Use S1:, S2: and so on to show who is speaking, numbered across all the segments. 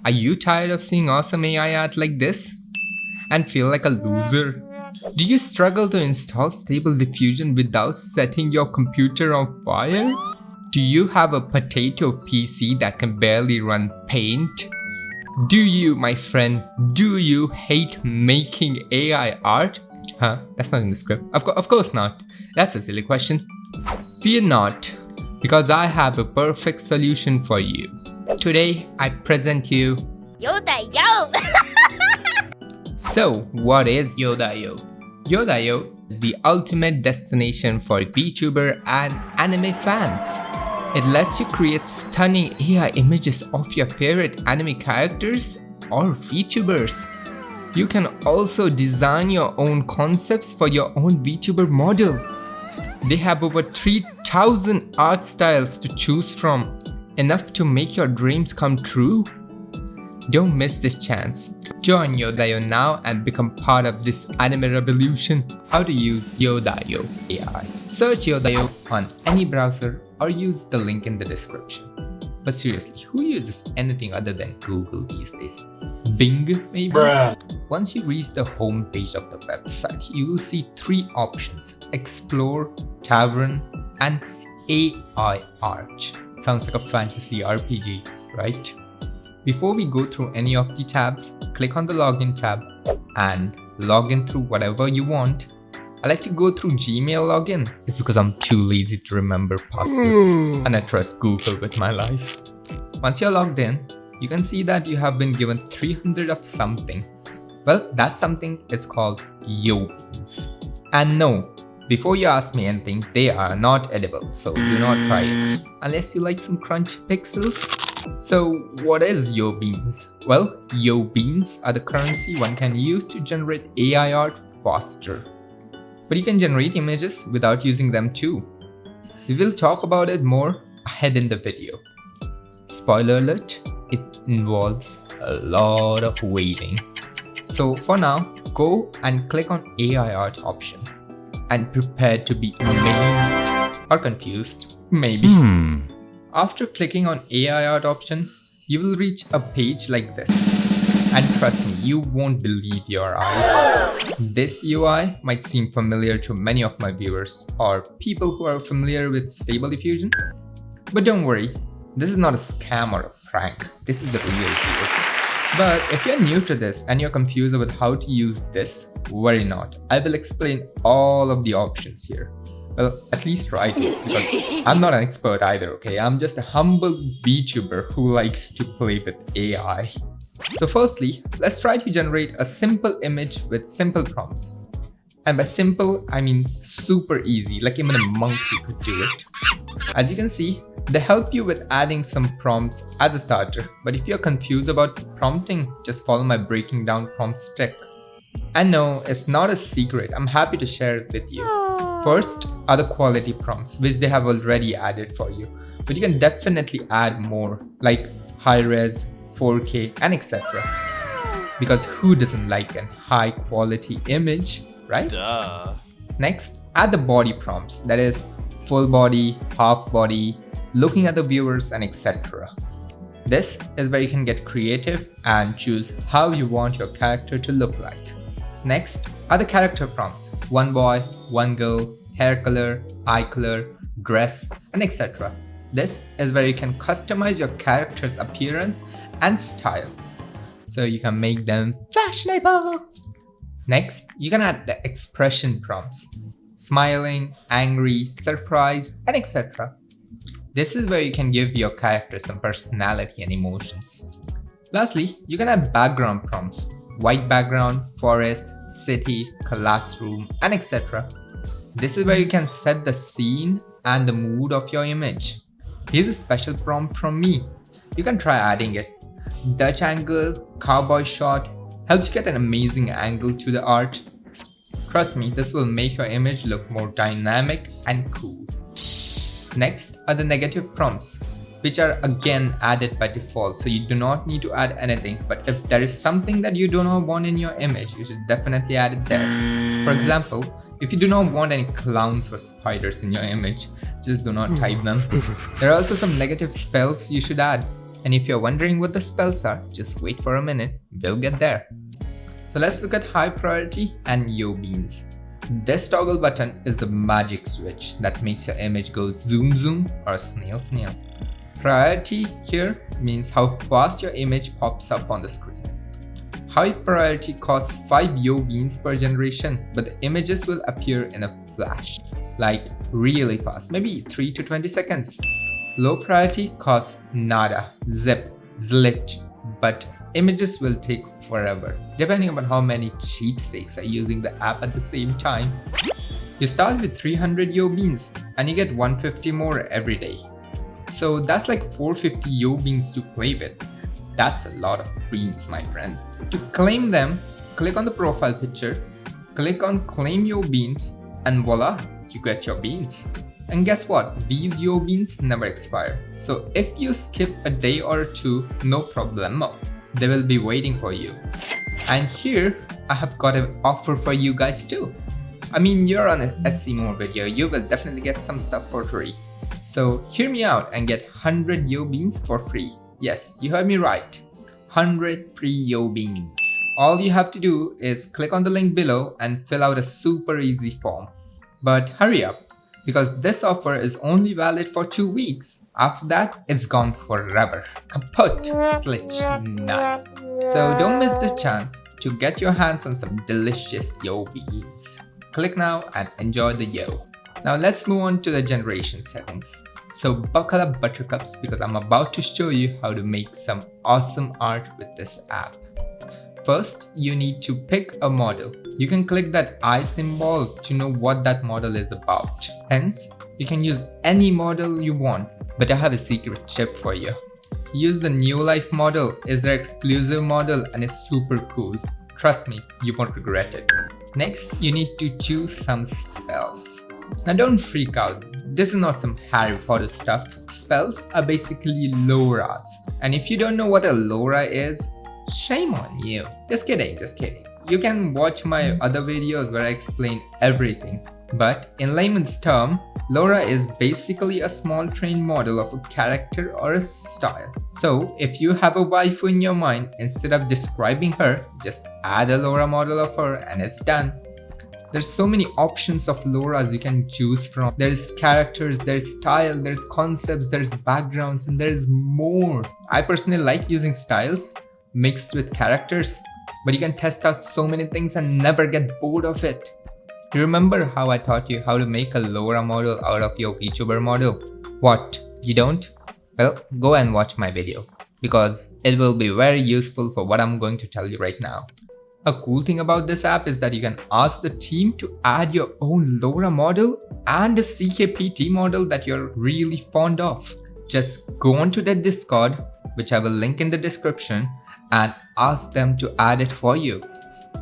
S1: Are you tired of seeing awesome AI art like this and feel like a loser? Do you struggle to install Stable Diffusion without setting your computer on fire? Do you have a potato PC that can barely run Paint? Do you, my friend, hate making AI art? Huh? That's not in the script. Of course not. That's a silly question. Fear not, because I have a perfect solution for you. Today, I present you
S2: Yodayo!
S1: So, what is Yodayo? Yodayo is the ultimate destination for Vtuber and anime fans. It lets you create stunning AI images of your favorite anime characters or Vtubers. You can also design your own concepts for your own Vtuber model. They have over 3,000 art styles to choose from, enough to make your dreams come true. Don't miss this chance. Join Yodayo now and become part of this anime revolution. How to use Yodayo AI. Search Yodayo on any browser or use the link in the description. But seriously, who uses anything other than Google these days? Bing, maybe?
S3: Bruh.
S1: Once you reach the home page of the website, you will see 3 options: Explore, Tavern, and AI Art. Sounds like a fantasy RPG, right? Before we go through any of the tabs, click on the Login tab and log in through whatever you want. I like to go through Gmail login. It's because I'm too lazy to remember passwords and I trust Google with my life. Once you're logged in, you can see that you have been given 300 of something. Well, that something is called YoBeans. And no, before you ask me anything, they are not edible, so do not try it. Unless you like some crunchy pixels. So what is YoBeans? Well, YoBeans are the currency one can use to generate AI art faster. But you can generate images without using them too. We will talk about it more ahead in the video. Spoiler alert, it involves a lot of waiting. So for now, go and click on AI art option and prepare to be amazed or confused, maybe. After clicking on AI art option, you will reach a page like this. And trust me, you won't believe your eyes. This UI might seem familiar to many of my viewers or people who are familiar with Stable Diffusion. But don't worry, this is not a scam or a prank. This is the real deal. But if you're new to this and you're confused about how to use this, worry not. I will explain all of the options here. Well, at least try to, because I'm not an expert either, okay? I'm just a humble VTuber who likes to play with AI. So firstly, let's try to generate a simple image with simple prompts. And by simple, I mean super easy, like even a monkey could do it. As you can see, they help you with adding some prompts as a starter. But if you're confused about prompting, just follow my breaking down prompts trick. And no, it's not a secret, I'm happy to share it with you. First are the quality prompts, which they have already added for you. But you can definitely add more, like Highres, 4K, and etc. Because who doesn't like a high quality image, right?
S3: Duh.
S1: Next, add the body prompts, that is full body, half body, looking at the viewers, and etc. This is where you can get creative and choose how you want your character to look like. Next are the character prompts: one boy, one girl, hair color, eye color, dress, and etc. This is where you can customize your character's appearance and style, so you can make them fashionable. Next, you can add the expression prompts: smiling, angry, surprised, and etc. This is where you can give your character some personality and emotions. Lastly, you can add background prompts: white background, forest, city, classroom, and etc. This is where you can set the scene and the mood of your image. Here's a special prompt from me. You can try adding it. Dutch angle, cowboy shot, helps you get an amazing angle to the art. Trust me, this will make your image look more dynamic and cool. Next are the negative prompts, which are again added by default, so you do not need to add anything. But if there is something that you do not want in your image, you should definitely add it there. For example, if you do not want any clowns or spiders in your image, just do not type them. There are also some negative spells you should add. And if you're wondering what the spells are, just wait for a minute, we'll get there. So let's look at high priority and YoBeans. This toggle button is the magic switch that makes your image go zoom zoom or snail snail. Priority here means how fast your image pops up on the screen. High priority costs 5 YoBeans per generation, but the images will appear in a flash, like really fast, maybe 3 to 20 seconds. Low priority costs nada, zip, zlich, but images will take forever, depending on how many cheapskates are using the app at the same time. You start with 300 YoBeans and you get 150 more every day. So that's like 450 YoBeans to play with. That's a lot of beans, my friend. To claim them, click on the profile picture, click on claim YoBeans, and voila, you get your beans. And guess what? These YoBeans never expire. So if you skip a day or two, no problemo. They will be waiting for you. And here, I have got an offer for you guys too. I mean, you're on a SC More video, you will definitely get some stuff for free. So hear me out and get 100 YoBeans for free. Yes, you heard me right. 100 free YoBeans. All you have to do is click on the link below and fill out a super easy form. But hurry up, because this offer is only valid for 2 weeks. After that, it's gone forever. Kaput, slitch, none. So don't miss this chance to get your hands on some delicious YoBeans. Click now and enjoy the yo. Now let's move on to the generation settings. So buckle up buttercups, because I'm about to show you how to make some awesome art with this app. First, you need to pick a model. You can click that eye symbol to know what that model is about. Hence, you can use any model you want, but I have a secret tip for you. Use the New Life model. It's their exclusive model and it's super cool. Trust me, you won't regret it. Next, you need to choose some spells. Now don't freak out. This is not some Harry Potter stuff. Spells are basically loras. And if you don't know what a lora is, shame on you. Just kidding, just kidding. You can watch my other videos where I explain everything. But in layman's term, lora is basically a small trained model of a character or a style. So if you have a waifu in your mind, instead of describing her, just add a lora model of her and it's done. There's so many options of loras you can choose from. There's characters, there's style, there's concepts, there's backgrounds, and there's more. I personally like using styles mixed with characters, but you can test out so many things and never get bored of it. You remember how I taught you how to make a lora model out of your Vtuber model? What? You don't? Well, go and watch my video, because it will be very useful for what I'm going to tell you right now. A cool thing about this app is that you can ask the team to add your own lora model and a CKPT model that you're really fond of. Just go onto their Discord, which I will link in the description, and ask them to add it for you.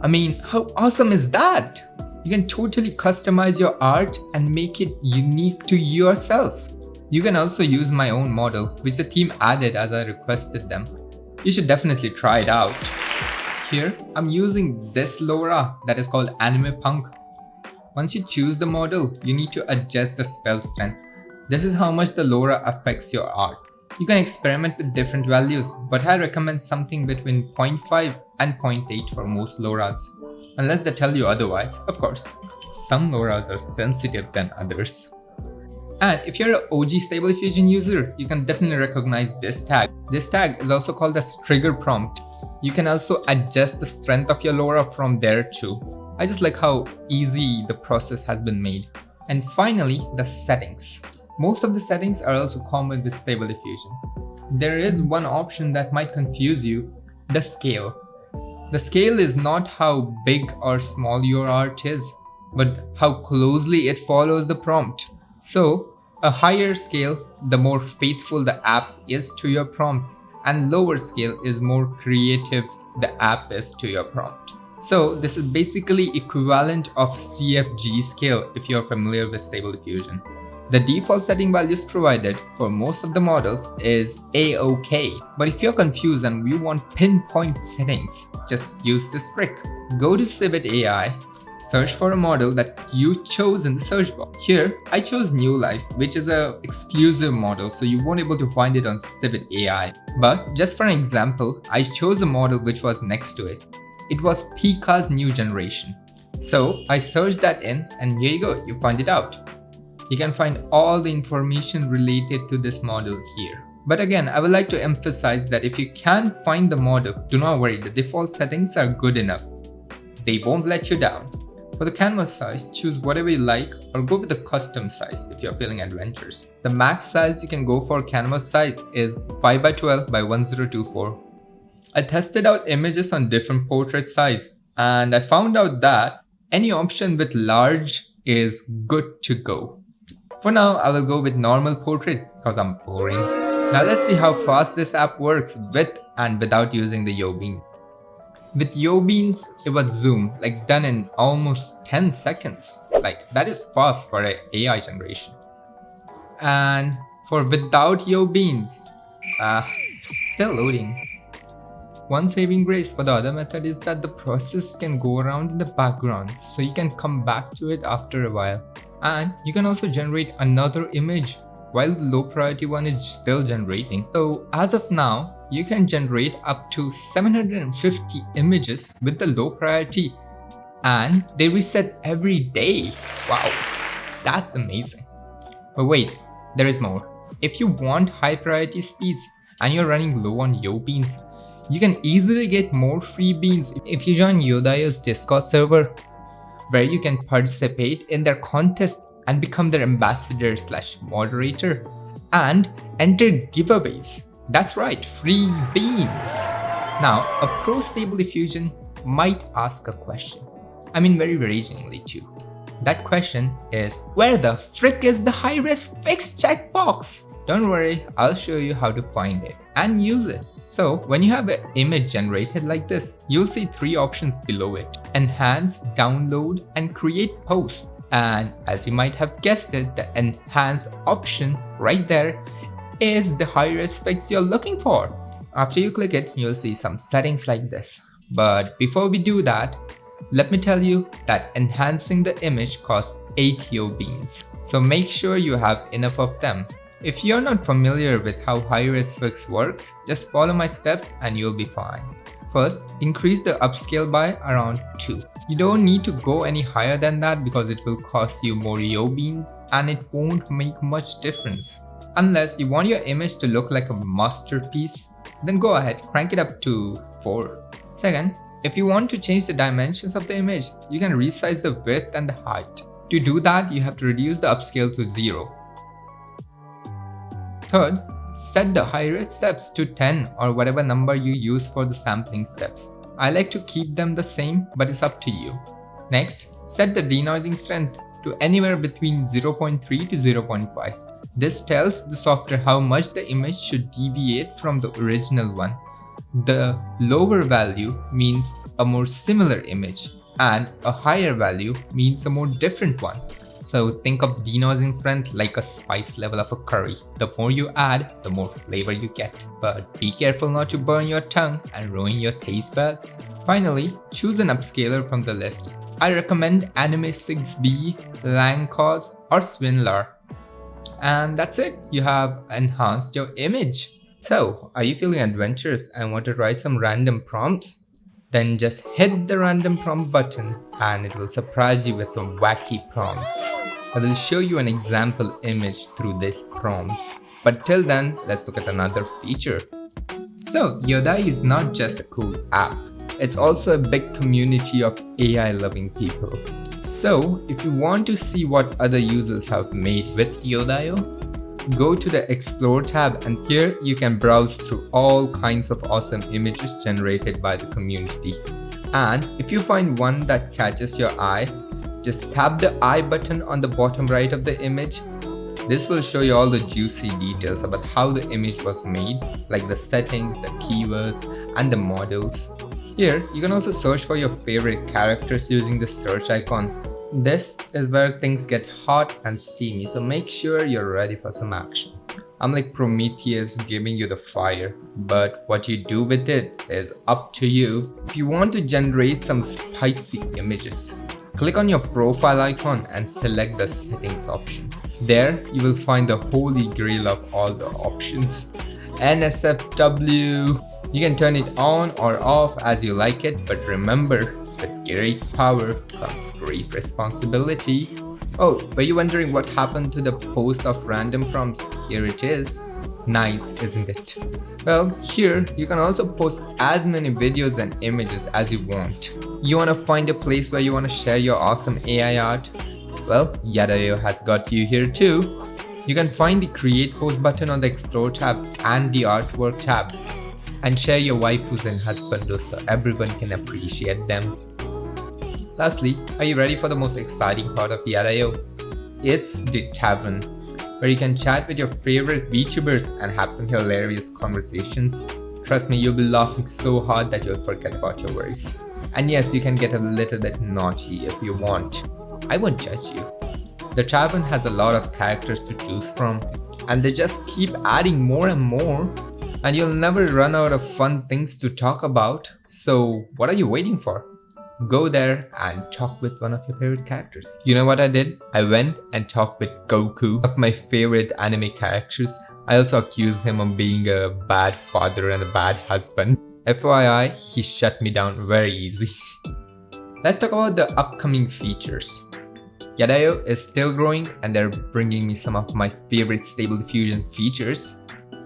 S1: I mean, how awesome is that? You can totally customize your art and make it unique to yourself. You can also use my own model, which the team added as I requested them. You should definitely try it out. Here, I'm using this lora that is called Anime Punk. Once you choose the model, you need to adjust the spell strength. This is how much the lora affects your art. You can experiment with different values, but I recommend something between 0.5 and 0.8 for most loras. Unless they tell you otherwise, of course. Some loras are sensitive than others. And if you're an OG Stable Diffusion user, you can definitely recognize this tag. This tag is also called as trigger prompt. You can also adjust the strength of your lora from there too. I just like how easy the process has been made. And finally, the settings. Most of the settings are also common with Stable Diffusion. There is one option that might confuse you, the scale. The scale is not how big or small your art is, but how closely it follows the prompt. So, a higher scale, the more faithful the app is to your prompt, and lower scale is more creative the app is to your prompt. So this is basically equivalent of CFG scale if you're familiar with Stable Diffusion. The default setting values provided for most of the models is A-OK. But if you're confused and you want pinpoint settings, just use this trick. Go to Civit AI, search for a model that you chose in the search bar. Here, I chose New Life, which is a exclusive model, so you won't able to find it on Civit AI. But just for an example, I chose a model which was next to it. It was Pika's new generation. So I searched that in, and here you go, you find it out. You can find all the information related to this model here. But again, I would like to emphasize that if you can't find the model, do not worry, the default settings are good enough. They won't let you down. For the canvas size, choose whatever you like or go with the custom size if you're feeling adventurous. The max size you can go for canvas size is 5x12 by 1024. I tested out images on different portrait size and I found out that any option with large is good to go. For now, I will go with normal portrait because I'm boring. Now let's see how fast this app works with and without using the YoBean. With YoBeans, it was zoom, like done in almost 10 seconds. Like that is fast for an AI generation. And for without YoBeans, still loading. One saving grace for the other method is that the process can go around in the background, so you can come back to it after a while. And you can also generate another image while the low priority one is still generating. So as of now, you can generate up to 750 images with the low priority and they reset every day. Wow, that's amazing. But wait, there is more. If you want high priority speeds and you're running low on YoBeans, you can easily get more free beans if you join Yodayo's Discord server, where you can participate in their contest and become their ambassador/moderator and enter giveaways. That's right, free beans. Now, a pro stable diffusion might ask a question. I mean, very ragingly too. That question is, where the frick is the Highres fix checkbox? Don't worry, I'll show you how to find it and use it. So when you have an image generated like this, you'll see three options below it: enhance, download, and create post. And as you might have guessed it, the enhance option right there is the Highres fix you're looking for. After you click it, you'll see some settings like this. But before we do that, let me tell you that enhancing the image costs 8 YoBeans. So make sure you have enough of them. If you're not familiar with how Highres fix works, just follow my steps and you'll be fine. First, increase the upscale by around 2. You don't need to go any higher than that because it will cost you more YoBeans and it won't make much difference. Unless you want your image to look like a masterpiece, then go ahead, crank it up to 4. Second, if you want to change the dimensions of the image, you can resize the width and the height. To do that, you have to reduce the upscale to 0. Third, set the Highres steps to 10 or whatever number you use for the sampling steps. I like to keep them the same, but it's up to you. Next, set the denoising strength to anywhere between 0.3 to 0.5. This tells the software how much the image should deviate from the original one. The lower value means a more similar image, and a higher value means a more different one. So think of denoising strength like a spice level of a curry. The more you add, the more flavor you get. But be careful not to burn your tongue and ruin your taste buds. Finally, choose an upscaler from the list. I recommend Anime 6B, Langcos, or Swindler. And that's it, you have enhanced your image. So, are you feeling adventurous and want to try some random prompts? Then just hit the random prompt button and it will surprise you with some wacky prompts. I will show you an example image through these prompts. But till then, let's look at another feature. So, Yodayo is not just a cool app. It's also a big community of AI loving people. So, if you want to see what other users have made with Yodayo, go to the Explore tab and here you can browse through all kinds of awesome images generated by the community. And if you find one that catches your eye, just tap the I button on the bottom right of the image. This will show you all the juicy details about how the image was made, like the settings, the keywords, and the models. Here, you can also search for your favorite characters using the search icon. This is where things get hot and steamy, so make sure you're ready for some action. I'm like Prometheus giving you the fire, but what you do with it is up to you. If you want to generate some spicy images, Click on your profile icon and select the settings option. There, you will find the holy grail of all the options, NSFW. You can turn it on or off as you like it, but remember, with great power comes great responsibility. Oh, were you wondering what happened to the post of random prompts? Here it is. Nice, isn't it? Well, here you can also post as many videos and images as you want. You want to find a place where you want to share your awesome AI art? Well, Yadayo has got you here too. You can find the Create Post button on the Explore tab and the Artwork tab, and share your waifus and husbandos so everyone can appreciate them. Lastly, are you ready for the most exciting part of Yadayo? It's the Tavern, where you can chat with your favorite Vtubers and have some hilarious conversations. Trust me, you'll be laughing so hard that you'll forget about your worries. And yes, you can get a little bit naughty if you want. I won't judge you. The Tavern has a lot of characters to choose from, and they just keep adding more and more, and you'll never run out of fun things to talk about. So what are you waiting for? Go there and talk with one of your favorite characters. You know what I did? I went and talked with Goku, one of my favorite anime characters. I also accused him of being a bad father and a bad husband. FYI, he shut me down very easy. Let's talk about the upcoming features. Yadayo is still growing and they're bringing me some of my favorite Stable Diffusion features.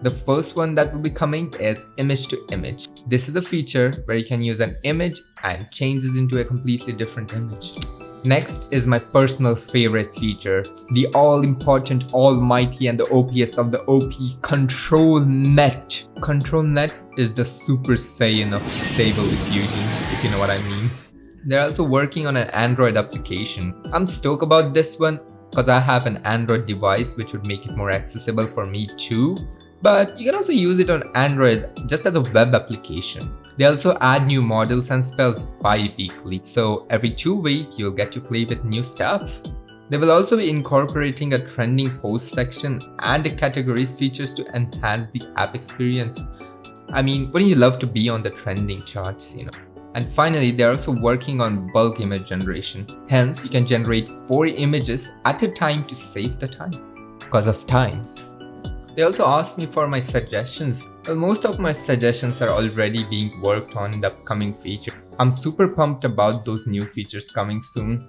S1: The first one that will be coming is image to image. This is a feature where you can use an image and change it into a completely different image. Next is my personal favorite feature, the all-important, almighty and the OPest of the OP, Control Net. Control Net is the Super Saiyan of Stable Diffusion, if you know what I mean. They're also working on an Android application. I'm stoked about this one because I have an Android device which would make it more accessible for me too. But you can also use it on Android just as a web application. They also add new models and spells bi-weekly, so every 2 weeks you'll get to play with new stuff. They will also be incorporating a trending post section and a categories features to enhance the app experience. I mean, wouldn't you love to be on the trending charts, you know? And finally, they're also working on bulk image generation. Hence, you can generate 4 images at a time to save the time. Because of time. They also asked me for my suggestions. Well, most of my suggestions are already being worked on in the upcoming feature. I'm super pumped about those new features coming soon.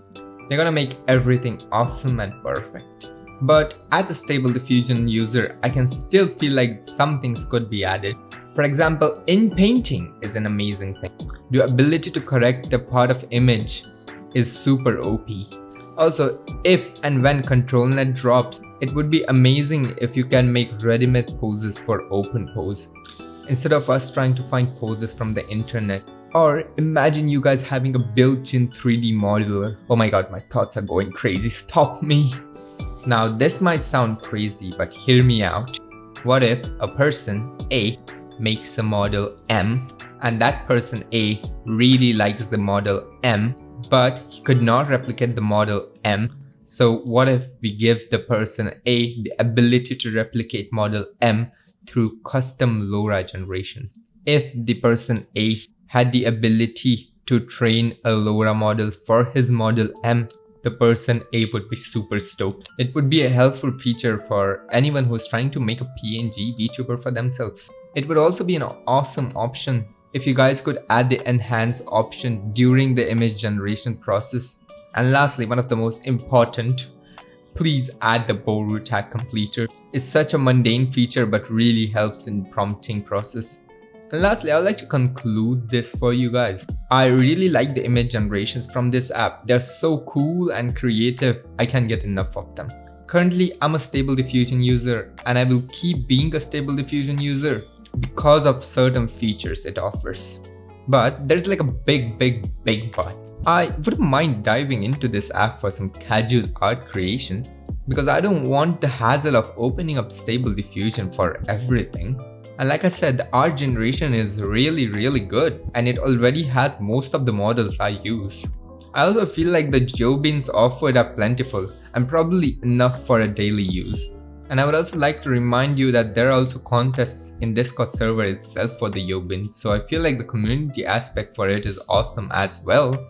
S1: They're gonna make everything awesome and perfect. But as a Stable Diffusion user, I can still feel like some things could be added. For example, in painting is an amazing thing. The ability to correct the part of image is super OP. Also, if and when Control Net drops, it would be amazing if you can make ready-made poses for open pose, instead of us trying to find poses from the internet. Or imagine you guys having a built-in 3D modeler. Oh my god, my thoughts are going crazy, stop me. Now this might sound crazy, but hear me out. What if a person A makes a model M, and that person A really likes the model M, but he could not replicate the model M. So what if we give the person A the ability to replicate model M through custom LoRa generations? If the person A had the ability to train a LoRa model for his model M, the person A would be super stoked. It would be a helpful feature for anyone who's trying to make a PNG VTuber for themselves. It would also be an awesome option if you guys could add the enhance option during the image generation process. And lastly, one of the most important, please add the Boru tag completer. It's such a mundane feature but really helps in prompting process. And lastly, I would like to conclude this for you guys. I really like the image generations from this app. They're so cool and creative, I can't get enough of them. Currently, I'm a Stable Diffusion user and I will keep being a Stable Diffusion user because of certain features it offers. But there's like a big but. I wouldn't mind diving into this app for some casual art creations because I don't want the hassle of opening up Stable Diffusion for everything. And like I said, the art generation is really good and it already has most of the models I use. I also feel like the YoBeans offered are plentiful and probably enough for a daily use. And I would also like to remind you that there are also contests in Discord server itself for the YoBeans, so I feel like the community aspect for it is awesome as well.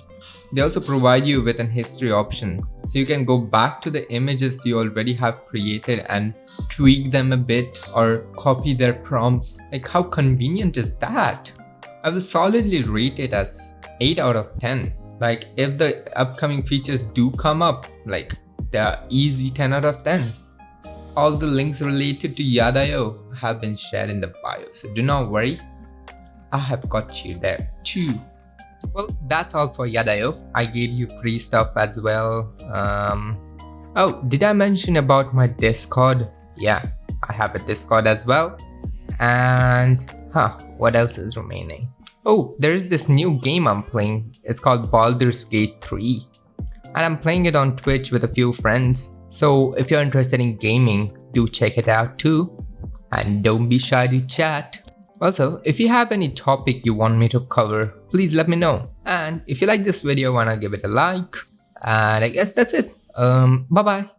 S1: They also provide you with an history option, so you can go back to the images you already have created and tweak them a bit or copy their prompts. Like, how convenient is that? I will solidly rate it as 8 out of 10. Like, if the upcoming features do come up, like, they are easy 10 out of 10. All the links related to Yadayo have been shared in the bio, so do not worry, I have got you there too. Well, that's all for Yadayo. I gave you free stuff as well. Oh, did I mention about my Discord? Yeah, I have a Discord as well. And what else is remaining? Oh, there is this new game I'm playing. It's called Baldur's Gate 3. And I'm playing it on Twitch with a few friends. So if you're interested in gaming, do check it out too. And don't be shy to chat. Also, if you have any topic you want me to cover, please let me know. And if you like this video, wanna give it a like. And I guess that's it. Bye bye.